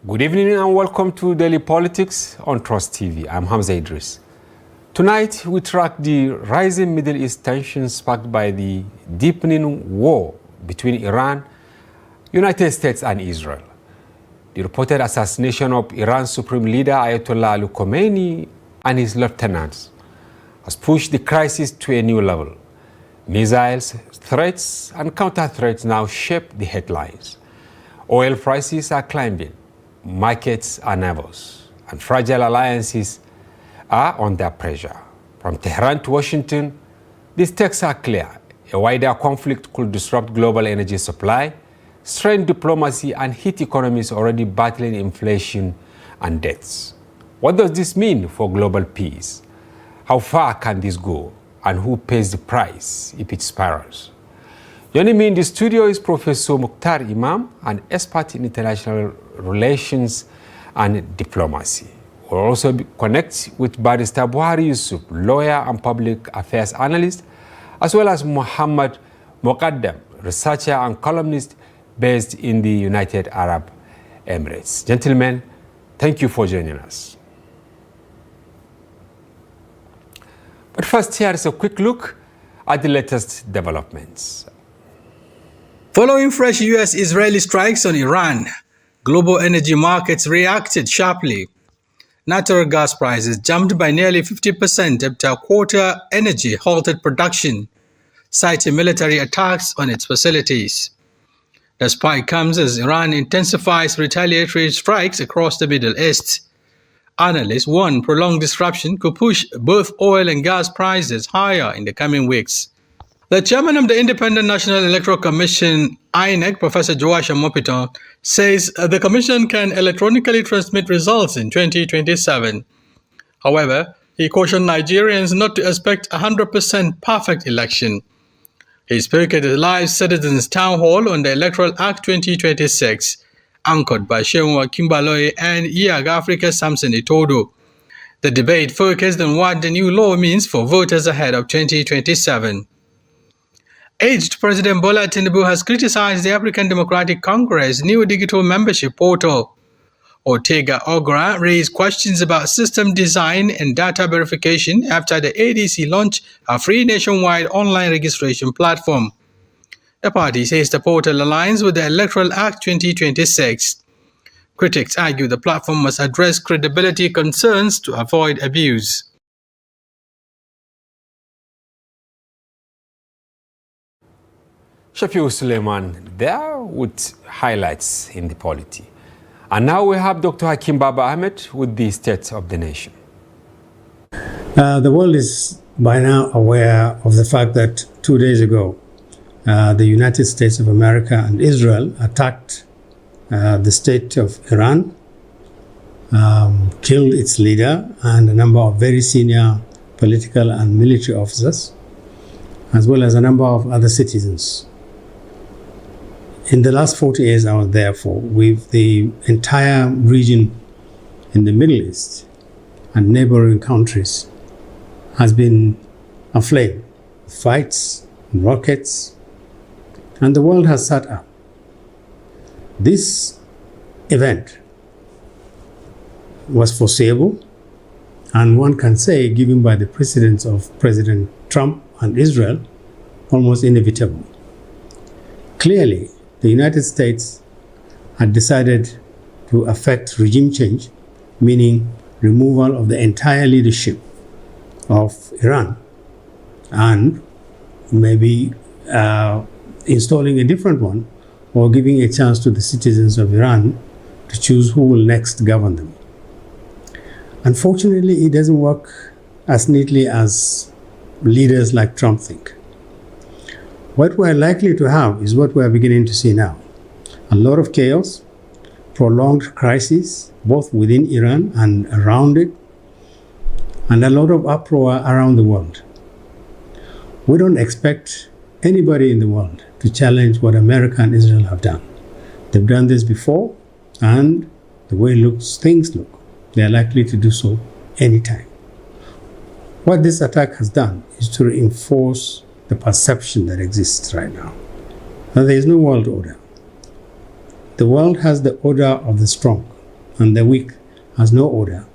Good evening and welcome to Daily Politics on Trust TV. I'm Hamza Idris. Tonight, we track the rising Middle East tensions sparked by the deepening war between Iran, United States and Israel. The reported assassination of Iran's supreme leader Ayatollah Ali Khamenei and his lieutenants has pushed the crisis to a new level. Missiles, threats and counter-threats now shape the headlines. Oil prices are climbing, markets are nervous, and fragile alliances are under pressure. From Tehran to Washington, the stakes are clear. A wider conflict could disrupt global energy supply, strain diplomacy, and hit economies already battling inflation and debts. What does this mean for global peace? How far can this go? And who pays the price if it spirals? Joining me in the studio is Professor Muqaddam Imam, an expert in international relations and diplomacy. We'll also connect with Barrister Buhari Yusuf, lawyer and public affairs analyst, as well as Muqaddam, researcher and columnist based in the United Arab Emirates. Gentlemen, thank you for joining us. But first, here is a quick look at the latest developments. Following fresh US-Israeli strikes on Iran, global energy markets reacted sharply. Natural gas prices jumped by nearly 50% after quarter energy halted production, citing military attacks on its facilities. The spike comes as Iran intensifies retaliatory strikes across the Middle East. Analysts warn prolonged disruption could push both oil and gas prices higher in the coming weeks. The chairman of the Independent National Electoral Commission, INEC, Professor Joash Amopiton, says the commission can electronically transmit results in 2027. However, he cautioned Nigerians not to expect a 100% perfect election. He spoke at a live citizens' town hall on the Electoral Act 2026, anchored by Shehu Kimbaloye and Iyag Africa Samson Itodo. The debate focused on what the new law means for voters ahead of 2027. Aged President Bola Tinubu has criticized the African Democratic Congress' new digital membership portal. Ortega Ogra raised questions about system design and data verification after the ADC launched a free nationwide online registration platform. The party says the portal aligns with the Electoral Act 2026. Critics argue the platform must address credibility concerns to avoid abuse. Shafiu Suleiman there with highlights in the polity. And now we have Dr. Hakim Baba Ahmed with the state of the nation. The world is by now aware of the fact that 2 days ago, the United States of America and Israel attacked the state of Iran, killed its leader and a number of very senior political and military officers, as well as a number of other citizens. In the last 48 hours, therefore, with the entire region in the Middle East and neighboring countries has been aflame. Fights, rockets, and the world has sat up. This event was foreseeable, and one can say, given by the precedence of President Trump and Israel, almost inevitable. Clearly, the United States had decided to effect regime change, meaning removal of the entire leadership of Iran and maybe installing a different one, or giving a chance to the citizens of Iran to choose who will next govern them. Unfortunately, it doesn't work as neatly as leaders like Trump think. What we're likely to have is what we're beginning to see now. A lot of chaos, prolonged crisis, both within Iran and around it, and a lot of uproar around the world. We don't expect anybody in the world to challenge what America and Israel have done. They've done this before, and the way things look, they're likely to do so anytime. What this attack has done is to reinforce the perception that exists right now. Now, there is no world order. The world has the order of the strong, and the weak has no order,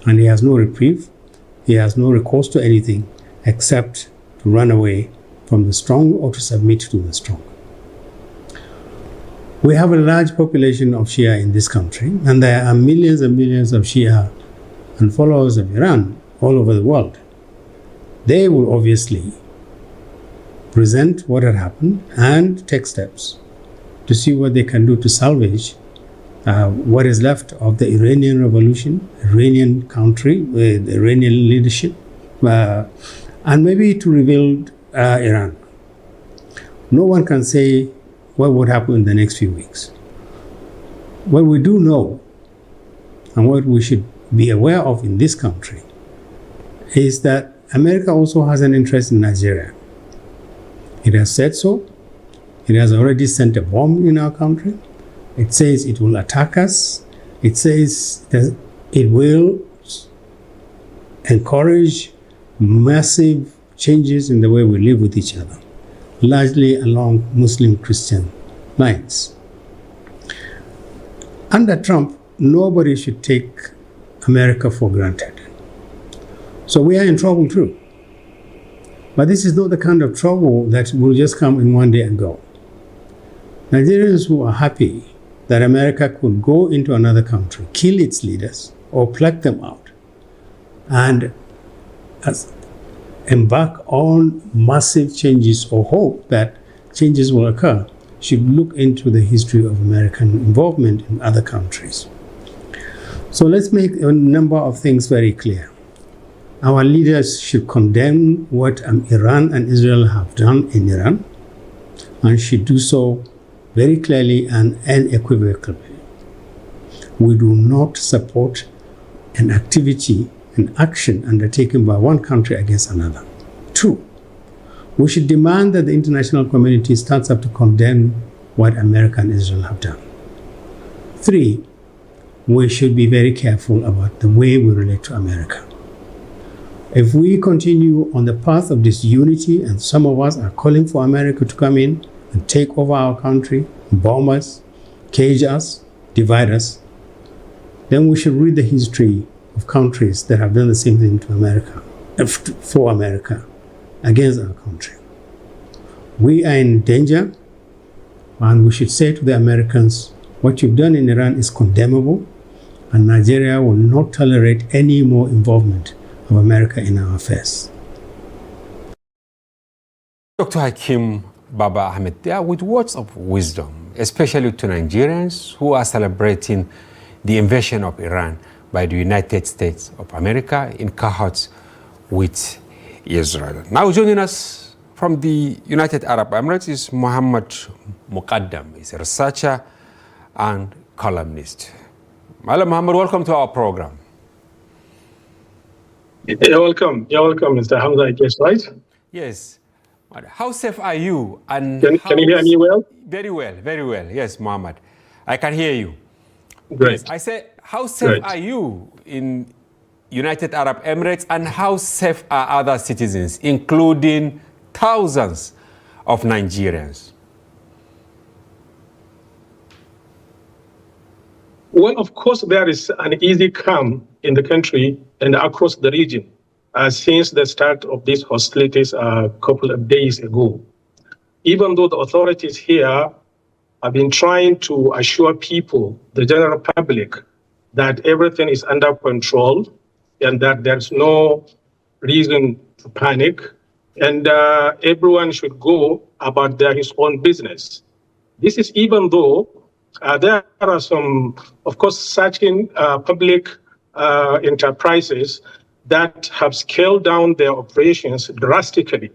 and he has no reprieve, he has no recourse to anything except to run away from the strong or to submit to the strong. We have a large population of Shia in this country, and there are millions and millions of Shia and followers of Iran all over the world. They will obviously present what had happened and take steps to see what they can do to salvage what is left of the Iranian revolution, Iranian country, the Iranian leadership, and maybe to rebuild Iran. No one can say what would happen in the next few weeks. What we do know, and what we should be aware of in this country, is that America also has an interest in Nigeria. It has said so. It has already sent a bomb in our country. It says it will attack us. It says that it will encourage massive changes in the way we live with each other, largely along Muslim-Christian lines. Under Trump, nobody should take America for granted. So we are in trouble too. But this is not the kind of trouble that will just come in one day and go. Nigerians who are happy that America could go into another country, kill its leaders, or pluck them out, and embark on massive changes or hope that changes will occur, should look into the history of American involvement in other countries. So let's make a number of things very clear. Our leaders should condemn what Iran and Israel have done in Iran, and should do so very clearly and unequivocally. We do not support an activity, an action undertaken by one country against another. 2, we should demand that the international community stands up to condemn what America and Israel have done. 3, we should be very careful about the way we relate to America. If we continue on the path of disunity, and some of us are calling for America to come in and take over our country, bomb us, cage us, divide us, then we should read the history of countries that have done the same thing to America, for America, against our country. We are in danger, and we should say to the Americans, what you've done in Iran is condemnable, and Nigeria will not tolerate any more involvement of America in our affairs. Dr. Hakim Baba Ahmed there with words of wisdom, especially to Nigerians who are celebrating the invasion of Iran by the United States of America in cahoots with Israel. Now joining us from the United Arab Emirates is Muhammad Muqaddam. He's a researcher and columnist. Malam Muhammad, welcome to our program. You're welcome, Mr. Hamza Idris, right? Yes. How safe are you? And can you hear me well? Very well. Yes, Muhammad. I can hear you. Great. Yes. I said, how safe are you in United Arab Emirates, and how safe are other citizens, including thousands of Nigerians? Well, of course, there is an easy calm in the country and across the region since the start of these hostilities a couple of days ago. Even though the authorities here have been trying to assure people, the general public, that everything is under control and that there's no reason to panic, and everyone should go about his own business. This is even though there are some, of course, certain public enterprises that have scaled down their operations drastically,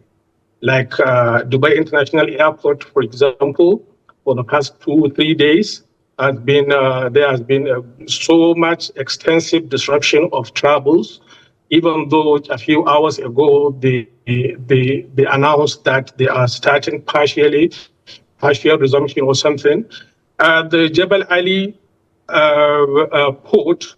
like Dubai International Airport, for example. For the past 2 or 3 days, there has been so much extensive disruption of travels, even though a few hours ago they announced that they are starting partial resumption or something. The Jebel Ali port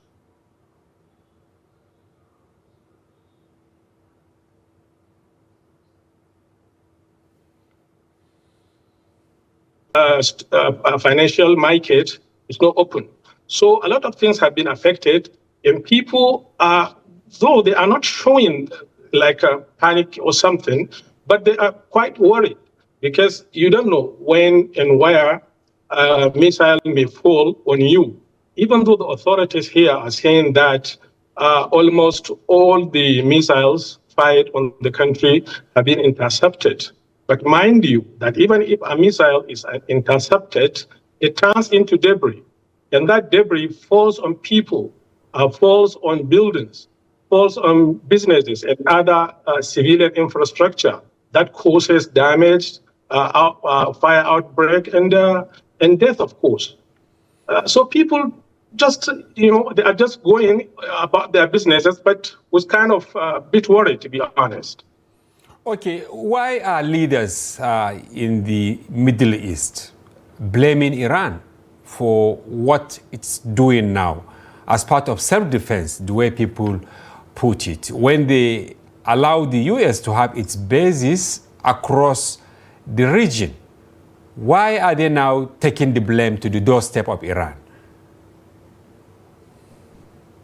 financial market is not open. So a lot of things have been affected, and people are, though they are not showing like a panic or something, but they are quite worried because you don't know when and where a missile may fall on you. Even though the authorities here are saying that almost all the missiles fired on the country have been intercepted. But mind you, that even if a missile is intercepted, it turns into debris. And that debris falls on people, falls on buildings, falls on businesses and other civilian infrastructure that causes damage, fire outbreak, and death, of course. So people just, they are just going about their businesses, but was kind of a bit worried, to be honest. Okay, why are leaders in the Middle East blaming Iran for what it's doing now as part of self-defense, the way people put it, when they allow the US to have its bases across the region? Why are they now taking the blame to the doorstep of Iran?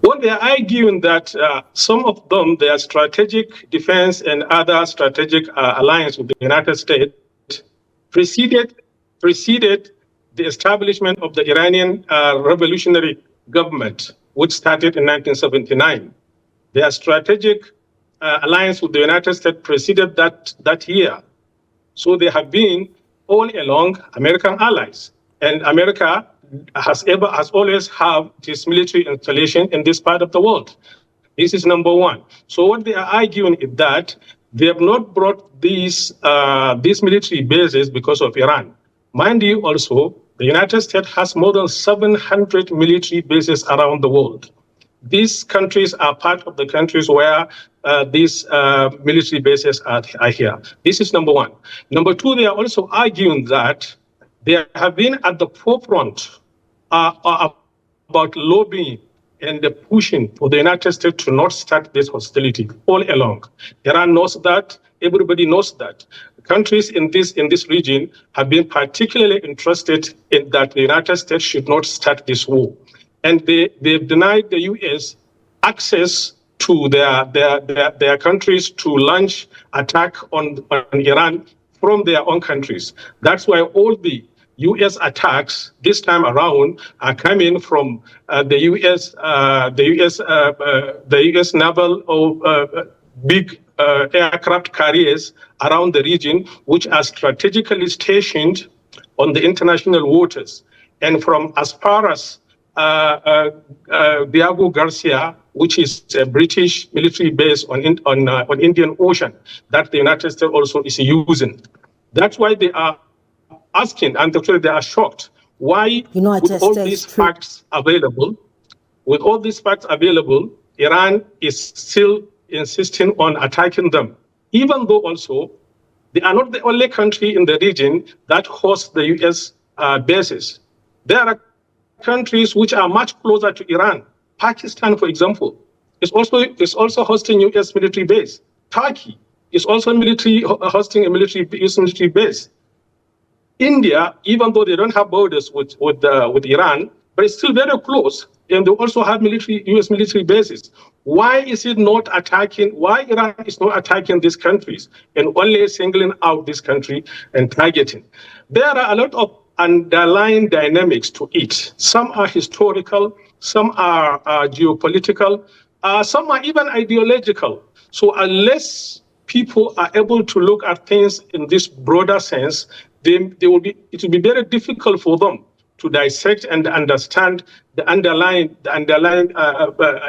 Well, they are arguing that some of them, their strategic defense and other strategic alliance with the United States preceded the establishment of the Iranian revolutionary government, which started in 1979. Their strategic alliance with the United States preceded that year. So they have been all along American allies. And America has always had this military installation in this part of the world. This is number one. So what they are arguing is that they have not brought these military bases because of Iran. Mind you, also, the United States has more than 700 military bases around the world. These countries are part of the countries where these military bases are here. This is number one. Number two, they are also arguing that they have been at the forefront about lobbying and the pushing for the United States to not start this hostility all along. Iran knows that. Everybody knows that. Countries in this region have been particularly interested in that the United States should not start this war. And they've denied the U.S. access to their countries to launch attack on Iran from their own countries. That's why all the U.S. attacks this time around are coming from the U.S. naval or big aircraft carriers around the region, which are strategically stationed on the international waters. And from as far as Diego Garcia, which is a British military base on Indian Ocean, that the United States also is using. That's why they are asking, and actually they are shocked, why with all these facts available, Iran is still insisting on attacking them, even though also they are not the only country in the region that hosts the U.S. bases. There are countries which are much closer to Iran. Pakistan, for example, is also hosting U.S. military base. Turkey is also hosting a U.S. military base. India, even though they don't have borders with Iran, but it's still very close, and they also have U.S. military bases. Why is it not attacking? Why Iran is not attacking these countries and only singling out this country and targeting? There are a lot of underlying dynamics to it. Some are historical, some are geopolitical, some are even ideological. So unless people are able to look at things in this broader sense, it will be very difficult for them to dissect and understand the underlying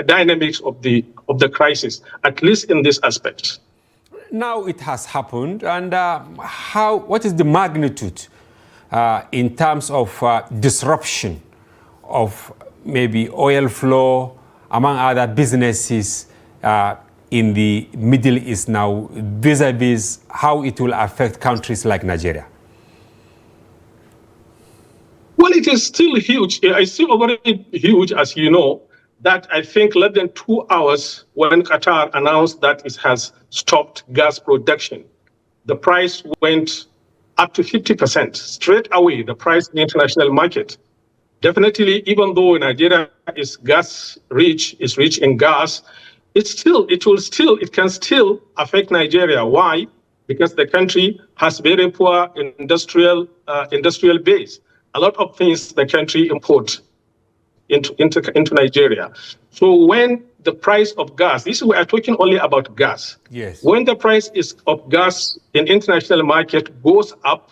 dynamics of the crisis, at least in this aspect. Now it has happened, and what is the magnitude in terms of disruption of maybe oil flow among other businesses in the Middle East now, vis-a-vis how it will affect countries like Nigeria? Well, it is still huge. It's still very huge, as you know, that I think less than 2 hours when Qatar announced that it has stopped gas production, the price went up to 50%. Straight away, the price in the international market Definitely, even though Nigeria is gas rich, is rich in gas, it can still affect Nigeria. Why? Because the country has very poor industrial base. A lot of things the country imports into Nigeria. So when the price of gas, we are talking only about gas. Yes. When the price of gas in international market goes up,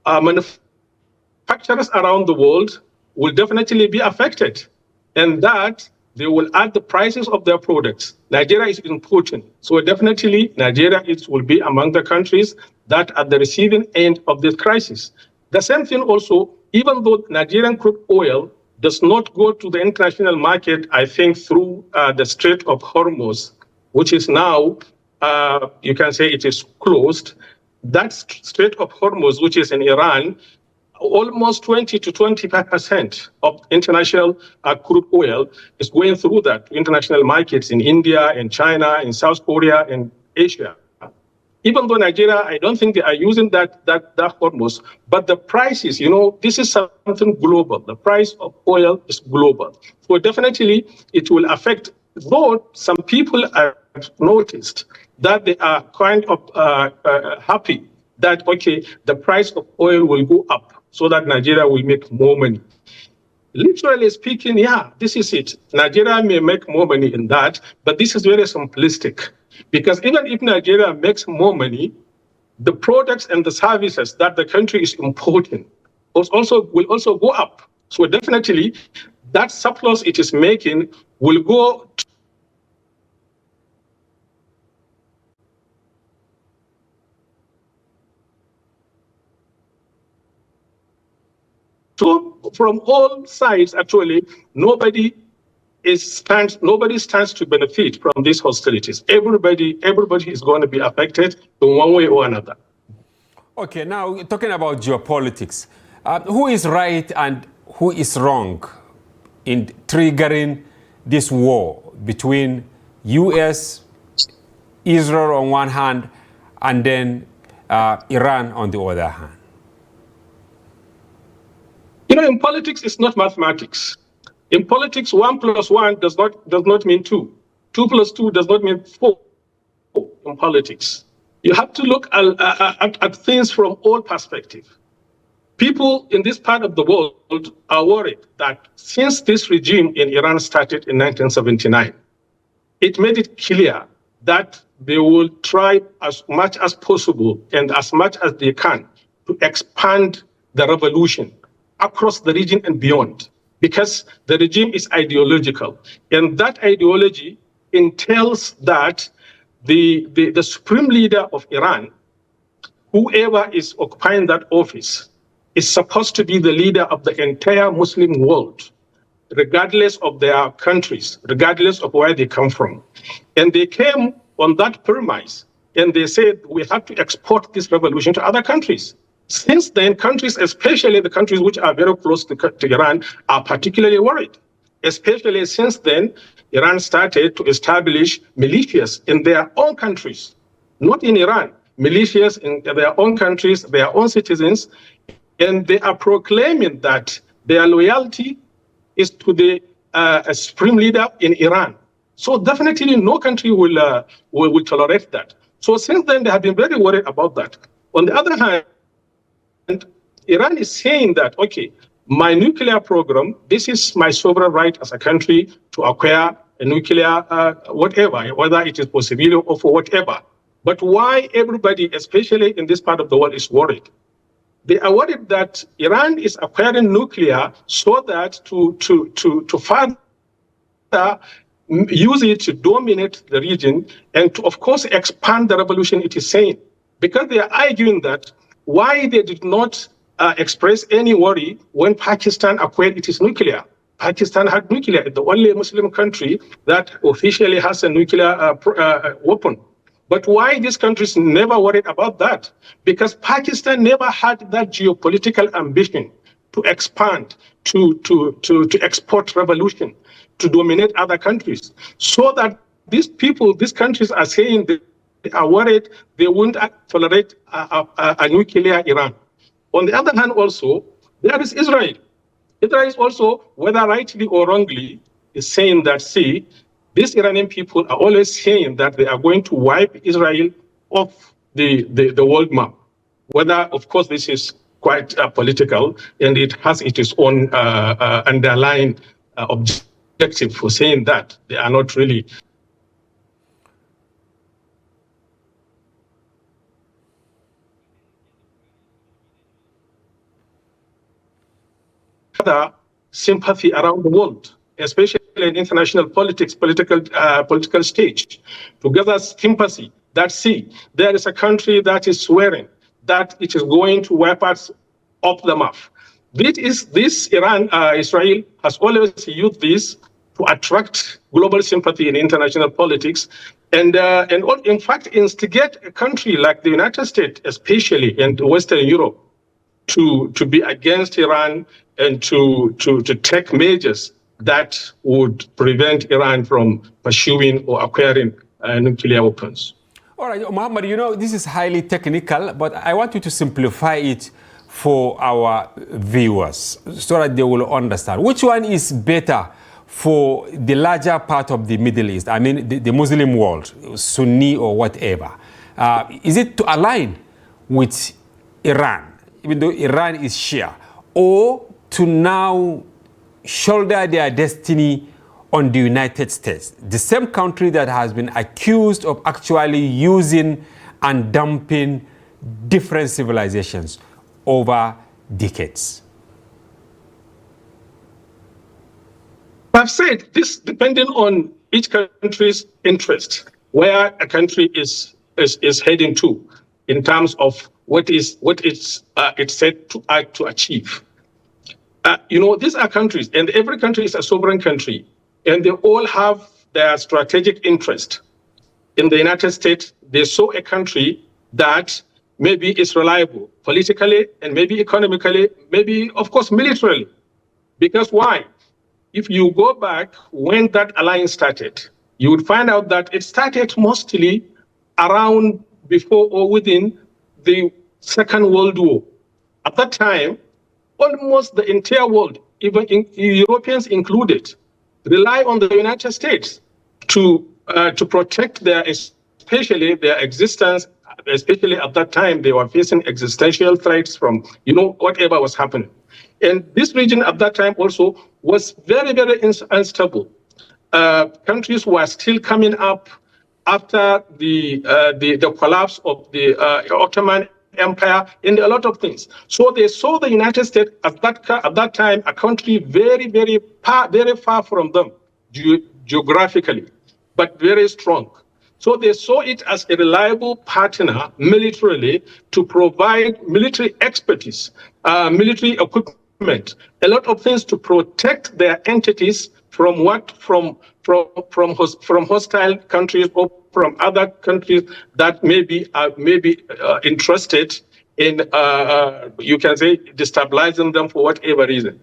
manufacturers around the world will definitely be affected, and that they will add the prices of their products. Nigeria is important, so definitely Nigeria will be among the countries that are at the receiving end of this crisis. The same thing also, even though Nigerian crude oil does not go to the international market, I think through the Strait of Hormuz, which is now, you can say it is closed. That Strait of Hormuz, which is in Iran, almost 20 to 25% of international crude oil is going through that international markets in India, in China, in South Korea, and Asia. Even though Nigeria, I don't think they are using that Hormuz, but the prices, this is something global. The price of oil is global. So definitely it will affect, though some people have noticed that they are kind of happy that, okay, the price of oil will go up so that Nigeria will make more money. Literally speaking, yeah, this is it. Nigeria may make more money in that, but this is very simplistic. Because even if Nigeria makes more money, the products and the services that the country is importing will also go up. So definitely, that surplus it is making will go so from all sides. Actually, nobody stands to benefit from these hostilities. Everybody is going to be affected in one way or another. Okay, now talking about geopolitics, who is right and who is wrong in triggering this war between U.S., Israel on one hand, and then Iran on the other hand? In politics, it's not mathematics. In politics, 1 + 1 does not mean 2. 2 + 2 does not mean 4 in politics. You have to look at things from all perspectives. People in this part of the world are worried that since this regime in Iran started in 1979, it made it clear that they will try as much as possible and as much as they can to expand the revolution across the region and beyond, because the regime is ideological. And that ideology entails that the supreme leader of Iran, whoever is occupying that office, is supposed to be the leader of the entire Muslim world, regardless of their countries, regardless of where they come from. And they came on that premise, and they said, we have to export this revolution to other countries. Since then, countries, especially the countries which are very close to Iran, are particularly worried. Especially since then, Iran started to establish militias in their own countries, not in Iran, militias in their own countries, their own citizens, and they are proclaiming that their loyalty is to the supreme leader in Iran. So definitely no country will tolerate that. So since then, they have been very worried about that. On the other hand, Iran is saying that, okay, my nuclear program, this is my sovereign right as a country to acquire a nuclear whatever, whether it is for civilian or for whatever. But why everybody, especially in this part of the world, is worried? They are worried that Iran is acquiring nuclear so that to further use it to dominate the region and to, of course, expand the revolution it is saying. Because they are arguing that why they did not express any worry when Pakistan acquired its nuclear. Pakistan had nuclear, the only Muslim country that officially has a nuclear weapon. But why these countries never worried about that? Because Pakistan never had that geopolitical ambition to expand, to export revolution, to dominate other countries. So that these countries are saying they are worried they won't tolerate a nuclear Iran. On the other hand, also, there is Israel. Israel is also, whether rightly or wrongly, is saying that, see, these Iranian people are always saying that they are going to wipe Israel off the world map. Whether, of course, this is quite political and it has its own underlying objective for saying that they are not really sympathy around the world, especially in international politics, political stage, to gather sympathy that, see, there is a country that is swearing that it is going to wipe us off the map. Israel has always used this to attract global sympathy in international politics, and in fact instigate a country like the United States, especially in Western Europe, to be against Iran and to take measures that would prevent Iran from pursuing or acquiring nuclear weapons. All right, Muhammad, you know, this is highly technical, but I want you to simplify it for our viewers so that they will understand. Which one is better for the larger part of the Middle East, I mean the Muslim world, Sunni or whatever? Is it to align with Iran, even though Iran is Shia, or to now shoulder their destiny on the United States, the same country that has been accused of actually using and dumping different civilizations over decades? I've said this depending on each country's interest, where a country is heading to in terms of what it's set to achieve. You know, these are countries, and every country is a sovereign country, and they all have their strategic interest. In the United States, they saw a country that maybe is reliable politically and maybe economically, maybe, of course, militarily. Because why? If you go back when that alliance started, you would find out that it started mostly around before or within the Second World War. At that time, almost the entire world, even Europeans included, rely on the United States to protect especially their existence. Especially at that time, they were facing existential threats from, you know, whatever was happening. And this region at that time also was very, very unstable. Countries were still coming up after the collapse of the Ottoman Empire and a lot of things. So they saw the United States at that time a country very, very far from them geographically, but very strong. So they saw it as a reliable partner militarily to provide military expertise, military equipment, a lot of things to protect their entities from hostile countries or from other countries that may be interested in, you can say, destabilizing them for whatever reason.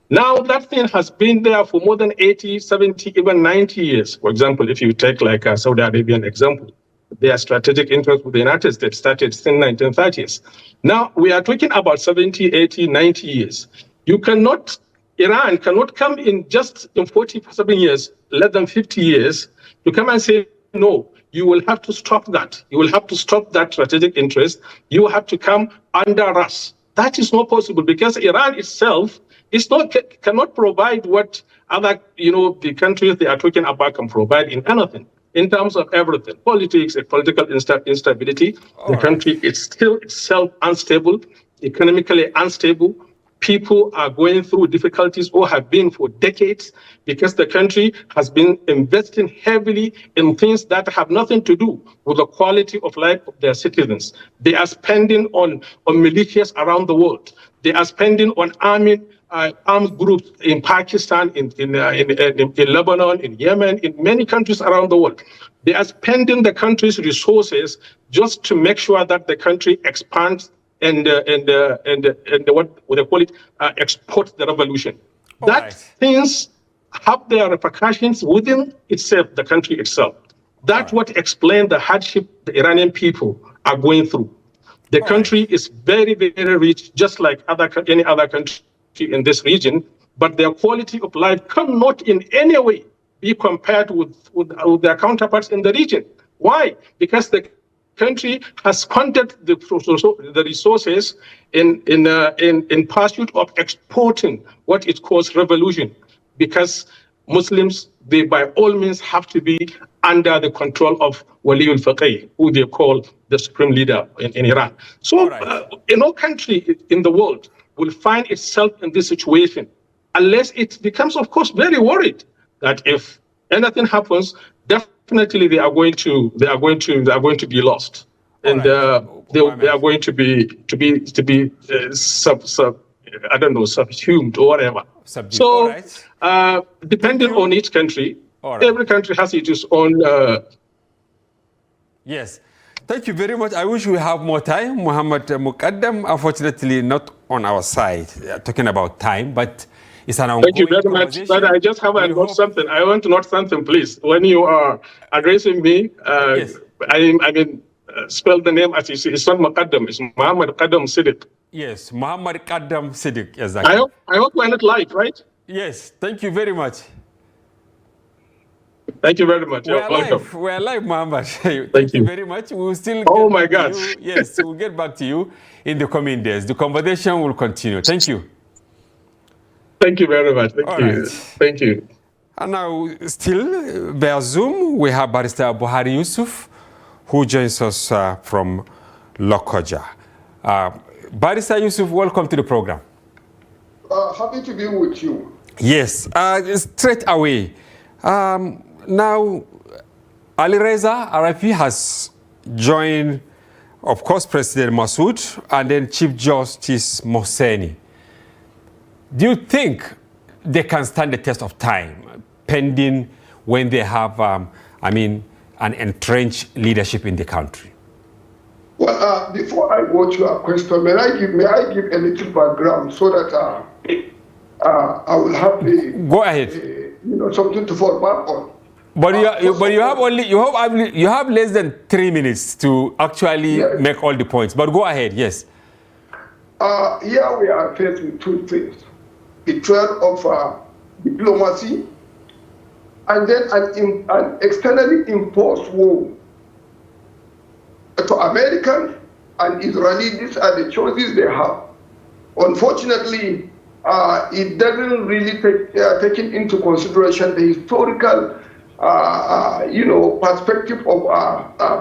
Now that thing has been there for more than 80, 70, even 90 years. For example, if you take like a Saudi Arabian example, their strategic interest with the United States started since 1930s. Now we are talking about 70, 80, 90 years. Iran cannot come in just in 47 years, less than 50 years, to come and say, no, you will have to stop that. You will have to stop that strategic interest. You will have to come under us. That is not possible because Iran itself cannot provide what other, the countries they are talking about can provide in anything, in terms of everything, politics and political instability. The country is still itself unstable, economically unstable. People are going through difficulties or have been for decades because the country has been investing heavily in things that have nothing to do with the quality of life of their citizens. They are spending on militias around the world. They are spending on armed groups in Pakistan, in Lebanon, in Yemen, in many countries around the world. They are spending the country's resources just to make sure that the country expands and what they call it, export the revolution. Things have their repercussions within itself, the country itself. That's what explains the hardship the Iranian people are going through. The country is very, very rich, just like any other country in this region, but their quality of life cannot in any way be compared with their counterparts in the region. Why? Because the country has squandered the resources in pursuit of exporting what it calls revolution, because Muslims, they by all means have to be under the control of Wali al-Faqih, who they call the supreme leader in Iran. So no country in the world will find itself in this situation unless it becomes, of course, very worried that if anything happens, definitely they are going to be lost, and they are going to be subsumed or whatever. So depending on each country, every country has its own. Yes. Thank you very much. I wish we have more time. Muhammad Muqaddam, unfortunately not on our side, talking about time, but it's an ongoing Thank you very much. But I just have to note something. I want to note something, please. When you are addressing me, yes. I mean, spell the name as you see. It's not Muqaddam. It's Muhammad Qaddam Siddiq. Yes, Muhammad Qaddam Siddiq. Exactly. I hope we're not live, right? Yes. Thank you very much. Thank you very much. We're live. We're live, Muhammad. Thank you very much. We will still get oh my back God. to you. Yes, we'll get back to you in the coming days. The conversation will continue. Thank you. Thank you very much. Thank you. Right. Thank you. And now, still via Zoom, we have Barrister Buhari Yusuf, who joins us from Lokoja. Barrister Yusuf, welcome to the program. Happy to be with you. Yes, straight away. Now, Ali Reza Arafi has joined, of course, President Massoud and then Chief Justice Mohseni. Do you think they can stand the test of time, pending when they have, an entrenched leadership in the country? Well, before I go to your question, may I give a little background so that I will have go ahead. Something to fall back on. But you have less than 3 minutes to actually make all the points. But go ahead, yes. Here we are facing two things: betrayal of diplomacy, and then an externally imposed war. To Americans and Israelis, these are the choices they have. Unfortunately, it doesn't really take into consideration the historical, perspective of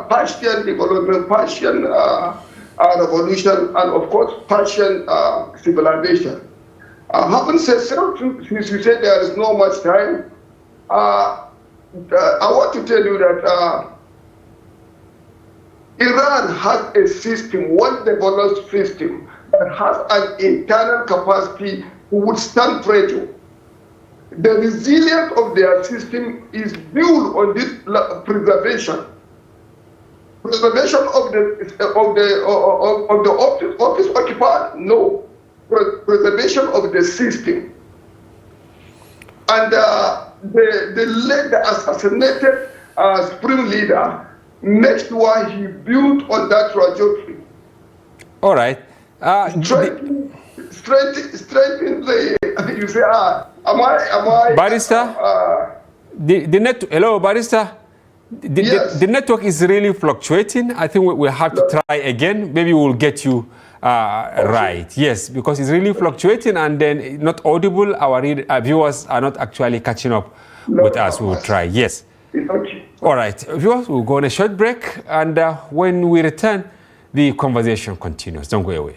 Persian development, Persian revolution, and of course Persian civilization. Having said so, since you said there is not much time, I want to tell you that Iran has a system, well-developed system, that has an internal capacity to withstand pressure. The resilience of their system is built on this preservation. Preservation of the office occupied? No. Preservation of the system. And the assassinated supreme leader makes why he built on that trajectory. All right. Strengthen the. You say, am I? Barrister. Hello, Barrister. The network is really fluctuating. I think we have to try again. Maybe we'll get you right. Yes, because it's really fluctuating and then not audible. Our viewers are not actually catching up with us. We will try. Yes. Okay. All right, viewers, we'll go on a short break, and when we return, the conversation continues. Don't go away.